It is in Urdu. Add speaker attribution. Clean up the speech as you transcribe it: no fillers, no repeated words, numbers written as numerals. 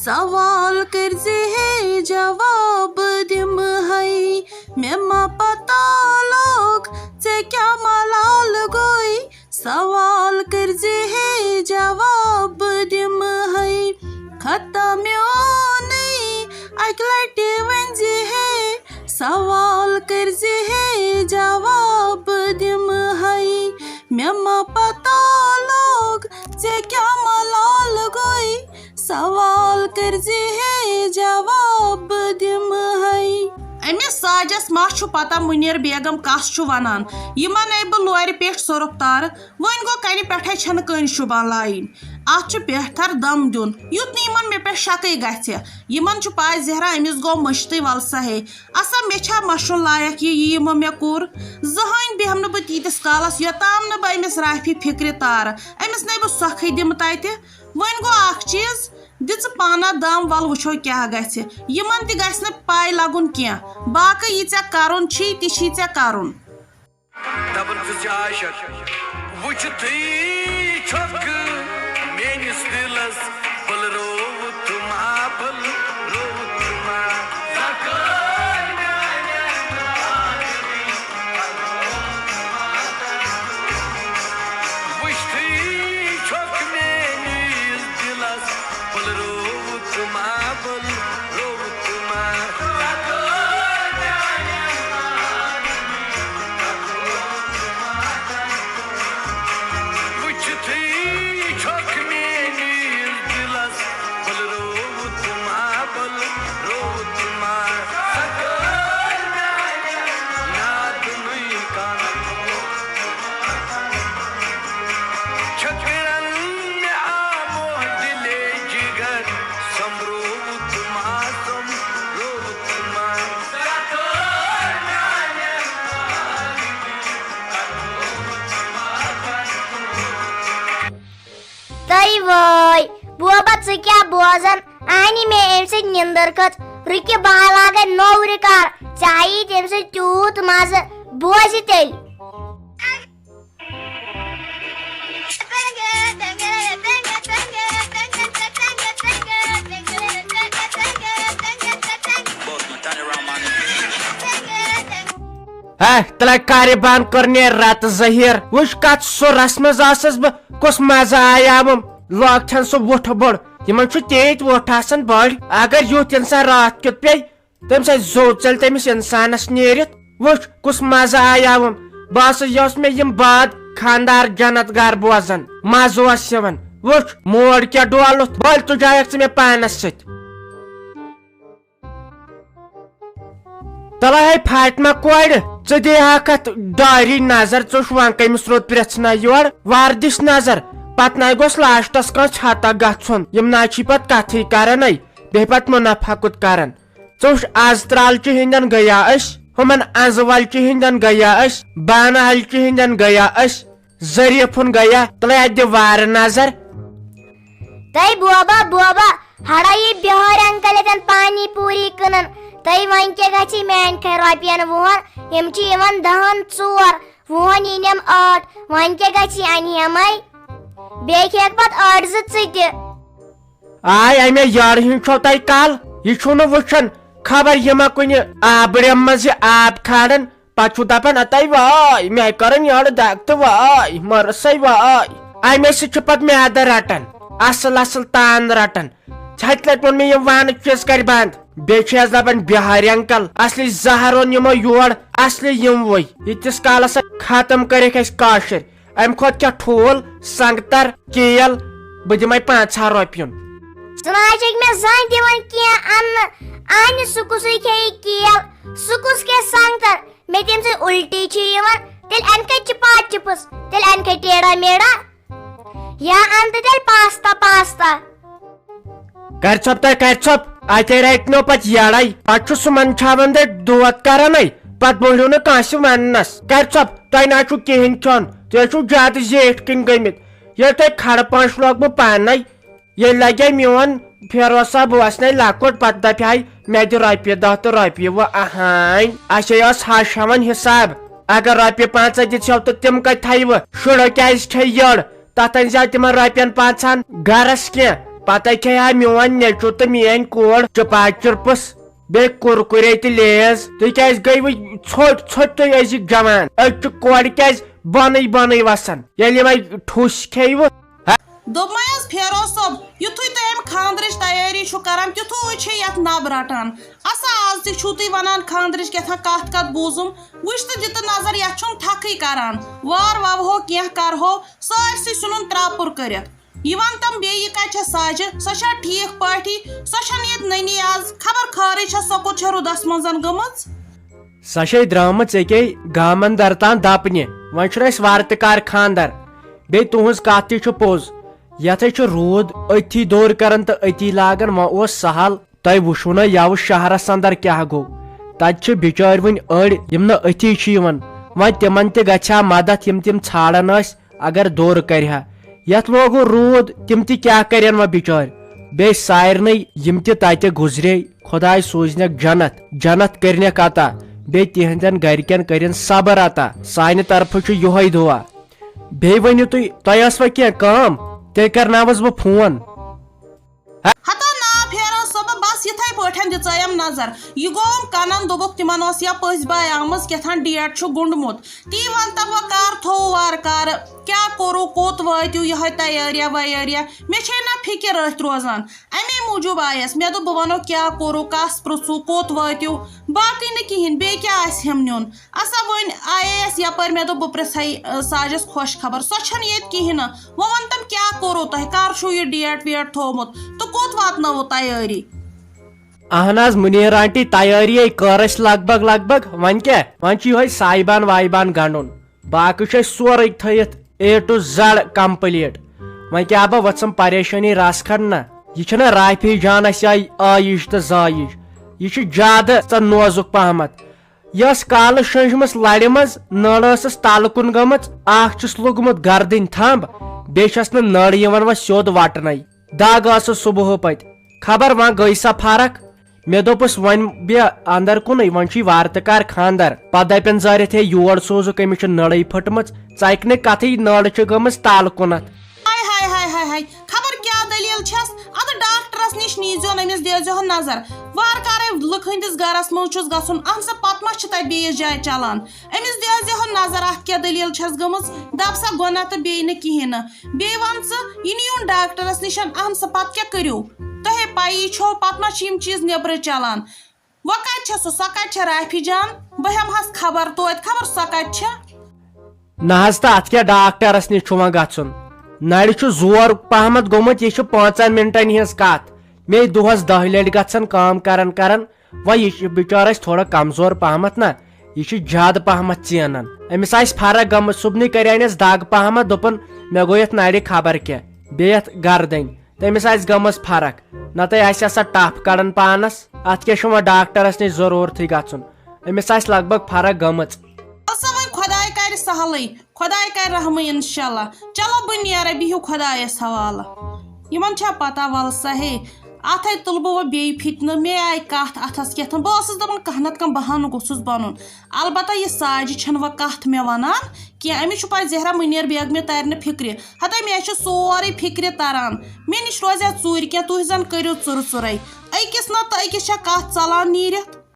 Speaker 1: سوال کرزِ ہے جواب دم ہے مے ما پتہ لوگ ژے کیا ملال گوئی سوال کرزِ ہے جواب دم ہے خطہ میونٕے اکہِ لٹہِ ؤنزِ ہے سوال کرزِ ہے جواب دم ہے مے ما پتہ لوگ ژے کیا ملال گوئی سوال کرزِ ہے جواب دم ہے امس ساجس ما چھُ پتہ منیر بیگم کس چھُ ونان یمن اے بہٕ لورِ پٮ۪ٹھ سۄرُف تارٕ وۄنۍ گوٚو کنہِ پٮ۪ٹھے چھنہٕ کٔنۍ شوٗبان لایِنۍ اتھ چھُ بہتر دم دیُن یُتھ نہٕ یمن مےٚ پٮ۪ٹھ شکٕے گژھِ یمن چھُ پاے زہرا أمِس گوٚو مٔشتٕے ولسا ہے اصا مےٚ چھا مشُن لایق یہِ یِمو مےٚ کوٚر زٕہٕنۍ بیٚہمہٕ نہٕ بہٕ تیٖتِس کالس یوٚتام نہٕ بہٕ أمِس رافی فکرِ تارٕ أمِس نے بہٕ سۄکھٕے دِمہٕ تتہِ وۄنۍ گوٚو اکھ چیٖز دِژٕ پانا دم ول وٕچھو کیٛاہ گژھِ یمن تہِ گژھِ نہٕ پاے لگُن کینٛہہ باقٕے یہِ ژےٚ کرُن چھی تہِ چھی ژےٚ کرُن
Speaker 2: میٲنِس دِلس بل روو تُما بل روو تُما وٕچھتھٕے چھۄکھ میٲنِس دِلس بل روو تُما بل روو تُما
Speaker 3: وٲے بوبا ژٕ کیٛاہ بوزان آنی مےٚ امہِ سۭتۍ نِندٕر کھٔژ رُکہِ بہٕ لاگے نوٚو رِکار ژےٚ آیی تمہِ سۭتۍ تیوٗت مزٕ بوزِ تیٚلہِ
Speaker 4: تلے کارِ بان کٔر نیر رتہٕ ظہیٖر وٕچھ کتھ سُہ رسمس آسس بہٕ کُس مزٕ آیاوُم لوکٹھن سُہ وُٹھ بوٚڑ یِمن چھُ تیٖتۍ وُٹھ آسان بٔڑۍ اگر یُتھ انسان راتھ کیُتھ پیٚیہِ تمہِ سۭتۍ زوٚد ژلہِ تٔمِس انسانس نیٖرِتھ وٕچھ کُس مزٕ آیاوُم باسان یہِ اوس مےٚ یِم باد خاندار جنت گر بوزان مزٕ اوس یِوان وٕچھ موڈ کیٛاہ ڈولُتھ بٔلۍ تُجایکھ ژٕ مےٚ پانس سۭتۍ تلے ہے فاطمہ کورِ ژٕ دِہاکھ اتھ دٲری نظر ژٕ چھُ وۄنۍ کٔمِس روٚت پرٛژھنا یورٕ وردِش نظر پتہٕ نَے گوٚژھ لاسٹس کٲنٛسہِ چھتا گژھُن یِم نَے چھی پتہٕ کتھٕے کران بیٚیہِ پتہٕ مُنافع کُت کران ژٕ وٕچھ آز ترالچہِ ہِنٛدٮ۪ن گٔیا أسۍ ہُمن انزٕ ولچہِ ہِنٛدٮ۪ن گٔیا أسۍ بانہٕ ہلچہِ ہِنٛدٮ۪ن گٔیا أسۍ ظریٖفُن گٔیا تلے اتھ دِ وارٕ نظر
Speaker 3: تۄہہِ بوبا بوبا ہڑا یہِ بِہٲرۍ انکل ییٚتٮ۪ن پانی پوٗری کٕنان تۄہہِ وۄنۍ کیٛاہ گژھِ میانہِ خٲطرٕ رۄپین وُہن یِم چھِ یِوان 10 ژور وُہن یِنٮ۪م 8 وۄنۍ کیٛاہ گژھِ انہِ یِمے بیٚیہِ کھٮ۪کھ پتہٕ 8 زٕ ژٕ تہِ
Speaker 4: آے امے یارٕ ہِنٛدۍ چھو تۄہہِ کل یہِ چھُو نہٕ وٕچھان خبر یہِ ما کُنہِ آبرٮ۪م منٛز یہِ آب کھاران پتہٕ چھُو دپان اتے واے مےٚ کران یارٕ دگ تہٕ واے مٔرسے واے امے سۭتۍ چھُ پتہٕ میادٕ رٹان اصل اصل تان رٹان ژھٹہِ لٹہِ ووٚن مےٚ یِم وانہٕ چیٖز کرِ بنٛد بیٚیہِ چھِ اَسہِ دپان بِہٲرۍ انکل اصلی زہر اوٚن یِمو یور اصلی یِموٕے ییٖتِس کالس ختم کٔرِکھ اسہِ کٲشِر امہِ کھۄتہٕ کیٛاہ ٹھوٗل سنگتر کیل بہٕ دِمے 500 رۄپیُن
Speaker 3: ژٕ نہ حظ چھکھ مےٚ زانٛہہ دِوان کینٛہہ اننہٕ انہِ سُہ کُسٕے کھیٚیہِ کیل سُہ کُس کھیٚیہِ سنگتر مےٚ تمہِ سۭتۍ الٹی چھِ یِوان تیٚلہِ انہِ کتہِ چِپاٹ چِپٕس تیٚلہِ انہِ کتہِ ٹیڑا میڑا یا ان تہٕ تیٚلہِ پاستا
Speaker 4: کر ژھۄپ تۄہہِ کر ژھۄپ اتے رٹنو پتہٕ یڑے پتہٕ چھُ سُہ منٛدچھاوان دود کران پتہٕ بوٚڑِو نہٕ کٲنٛسہِ وننس کر ژھۄپ تۄہہِ نہ چھُو کِہینۍ کھیوٚن تُہۍ چھُو زیادٕ زیٹھۍ کِنۍ گٔمٕتۍ ییٚلہِ تۄہہِ کھڑٕ پانٛچھ لوگ بہٕ پانے ییٚلہِ لگے میون فیروز صٲب اوس نے لۄکُٹ پتہٕ دپہِ ہے مےٚ دِ رۄپیہِ 10 تہٕ رۄپیہِ وۄنۍ اہان اَسے ٲس ہش ہٮ۪وان حساب اگر رۄپیہِ 5 دِژیو تہٕ تِم کتہِ تھایوٕ شُرو کیٛازِ چھے یٔڑ تتھ أنۍ زیو تِمن رۄپین 5 گرس کینٛہہ پتہ کھیا میون نیچو تو میٲنۍ کور چپا چرپس بے کُرکُرے تہٕ لیز تُہۍ کیازِ گٔیوٕ ژھوٚٹ ژھوٚٹ تُہۍ أزِکۍ جوان أزچہِ کورِ کیازِ بۄنٕے بۄنٕے وسان ییٚلہِ یِمے ٹھوٚس کھیٚیوٕ
Speaker 1: دوٚپمَے حظ فیروز صٲب یُتھُے تُہۍ اَمہِ خانٛدرٕچ تیٲری چھُو کران تِتھُے چھِ یَتھ نَب رٹان اَسا آز تہِ چھُو تُہۍ وَنان خانٛدرٕچ کیٛاہ تھام کَتھ بوٗزُم وٕچھ تہٕ دِ تہٕ نظر یَتھ چھُنہٕ تھکھٕے کران وار وَوہو کینٛہہ کرہو سٲرسٕے ژھٕنُن ترٛاپُر کٔرِتھ یہِ وَن تَم بیٚیہِ یہِ کَتہِ چھےٚ ساجہِ سۄ چھا ٹھیٖک پٲٹھی سۄ چھَنہٕ ییٚتہِ نٔنی آز خبر خٲرٕے چھےٚ سۄ کوٚت چھےٚ رُدَس منٛز گٔمٕژ
Speaker 4: سۄ چھے درٛامٕژ أکے گامن تام دپنہِ وۄنۍ چھُنہٕ اَسہِ وارٕ کار خانٛدر بیٚیہِ تُہنٛز کتھ تہِ چھُ پوٚز یتھے چھُ روٗد أتھی دور کران تہٕ أتی لاگان وۄنۍ اوس سہل تۄہہِ وٕچھوُ نا یوٕ شہرس اندر کیٛاہ گوٚو تتہِ چھِ بِچٲرۍ وٕنہِ أڑۍ یِم نہٕ أتھی چھِ یِوان وۄنۍ تِمن تہِ گژھِ ہا مدد یِم تِم ژھانڈان ٲسۍ اگر دور کرِ ہا یتھ لوگوُ روٗد تِم تہِ کیٛاہ کرن وۄنۍ بِچٲرۍ بیٚیہِ سارنٕے یِم تہِ تتہِ گُزرے خۄداے سوٗزنکھ جنت جنت کٔرنکھ عطا بیٚیہِ تِہنٛدٮ۪ن گرِکٮ۪ن کٔرِن صبر عطا سانہِ طرفہٕ چھُ یِہوے دُعا بیٚیہِ ؤنِو تُہۍ تۄہہِ ٲسوٕ کینٛہہ کٲم تیٚلہِ کرناوس بہٕ فون
Speaker 1: ہتا نا فیروز صٲبہ بس یِتھے پٲٹھۍ دِژٲیَم نظر یہِ گوٚوُم کنن دوٚپُکھ تِمن اوس یا پٔژھۍ باے آمٕژ کیٛاہ ڈیٹ چھُ گوٚنڈمُت تی ونتم وۄنۍ کر تھوٚو وارٕ کارٕ کیٛاہ کوٚروٕ کوٚت وٲتِو یِہوے تیٲریا ویٲریا مےٚ چھے نہ فِکر أتھۍ روزان امی موٗجوٗب آیس مےٚ دوٚپ بہٕ ونو کیٛاہ کوٚروٕ کس پرٛژھوٗ کوٚت وٲتِو باقٕے نہٕ کِہینۍ بیٚیہِ کیٛاہ آسہِ ہم نیُن اسا وۄنۍ آیے اَسہِ یپٲرۍ مےٚ دوٚپ بہٕ پرٛژھے ساجس خۄش خبر سۄ چھنہٕ ییٚتہِ کِہینۍ نہٕ وۄنۍ ون تم کیٛاہ کوٚروٕ تۄہہِ کر چھُو یہِ ڈیٹ ویٹ تھوٚومُت تہٕ کوٚت واتنٲوٕ تیٲری
Speaker 4: اہن حظ مُنیٖر آنٹی تیٲری کٔر اَسہِ لگ بگ وۄنۍ کیٛاہ وۄنۍ چھُ یِہوے سایبان وایبان گنڈُن باقٕے چھُ اَسہِ سورُے تھٲیِتھ A to Z کمپلیٖٹ وۄنۍ کیٛاہ بہٕ وژھم پریشٲنی رس کھنڈ نہ یہِ چھُنہ رافی جان اَسہِ آیہِ آیِش تہٕ زایِش یہِ چھُ زیادٕ نوزُک پہمتھ یہِ ٲس کالہٕ شٔنجمٕژ لرِ منٛز نٔر ٲسٕس تلہٕ کُن گٔمٕژ اکھ چھُس لوٚگمُت گردٕنۍ تھمب بیٚیہِ چھس نہٕ نٔر یِوان وۄنۍ سیوٚد وٹنَے دگ ٲسٕس صبحہٕ پتہٕ خبر وۄنۍ گٔے سا فرق مےٚ دوٚپُس وۄنۍ بیٚہہ اندر کُنٕے وۄنۍ چھُے وارٕ کار خانٛدر پتہٕ دپن زٲرِتھ ہے یور سوزُکھ أمِس چھِ نٔرٕے پھٔٹمٕژ ژکہِ نہٕ کتھٕے نٔر چھِ گٔمٕژ تالہٕ کُنتھ
Speaker 1: ہاے ہاے ہاے ہاے خبر کیٛاہ دٔلیٖل چھس ادٕ ڈاکٹرس نِش نیٖزیون أمِس دیٖزیون نظر وارٕ کارے لُکہٕ ہٕنٛدِس گرس منٛز چھُس گژھُن اہن سا پتہٕ ما چھِ تتہِ بیٚیِس جایہِ چلان أمِس دیٖزیون نظر اتھ کیٛاہ دٔلیٖل چھس گٔمٕژ دپ سا گۄناہ تہٕ بیٚیہِ نہٕ کِہینۍ نہٕ بیٚیہِ ون ژٕ یہِ نِیوٗن ڈاکٹرس نِش اہن سا پتہٕ کیٛاہ کٔرِو تۄہے پایی چھو پتہٕ ما چھِ یِم چیٖز نیبرٕ چلان وۄنۍ کتہِ چھےٚ سۄ کتہِ چھےٚ رافی جان بہٕ ہٮ۪مہس خبر توتہِ خبر سۄ کتہِ چھےٚ
Speaker 4: نہ حظ تہٕ اتھ کیٛاہ ڈاکٹرس نِش چھُ وۄنۍ گژھُن نرِ چھُ زور پہمتھ گوٚمُت یہِ چھُ 5 مِنٹن ہٕنٛز کتھ مے دۄہس 10 لٹہِ گژھان کٲم کران وۄنۍ یہِ چھُ بِچور اَسہِ تھوڑا کمزور پہمتھ نہ یہِ چھُ زیادٕ پہمتھ ژینان أمِس آسہِ فرق گٔمٕژ صبحنٕے کریانس دگ پہمتھ دوٚپُن مےٚ گوٚو یتھ نرِ خبر کیٛاہ بیٚیہِ یتھ گردٕنۍ تٔمِس آسہِ گٔمٕژ فرق نتہٕ آسہِ سا ٹپھ کڑان پانس اتھ کیٛاہ چھُ وۄنۍ ڈاکٹرس نِش ضروٗرتھٕے گژھُن أمِس آسہِ لگ بگ فرق گٔمٕژ
Speaker 1: سا وۄنۍ خۄداے کرِ سہلٕے خۄداے کرِ رحمٕے انشاء اللہ چلو بہٕ نیرٕ بِہِو خۄدایس حوالہٕ یِمن چھا پتہ ول سا ہے اتھے تُلہٕ بہٕ وۄنۍ بیٚیہِ فِتنہٕ مےٚ آیہِ کتھ اتھس کیٛاہ بہٕ ٲسٕس دپان کانٛہہ نتہٕ کانٛہہ بہانہٕ گوٚژھُس بنُن البتہ یہِ ساجہِ چھنہٕ وۄنۍ کتھ مےٚ ونان کینٛہہ أمِس چھُ پاے زہرا مُنیٖر بیگمہِ ترِ نہٕ فِکرِ ہتا مےٚ چھُ سورُے فِکرِ تران مےٚ نِش روزِ ہا ژوٗرِ کینٛہہ تُہۍ زن کٔرِو ژُرٕ ژُرے أکِس نتہٕ أکِس چھےٚ کتھ ژلان نیٖرِتھ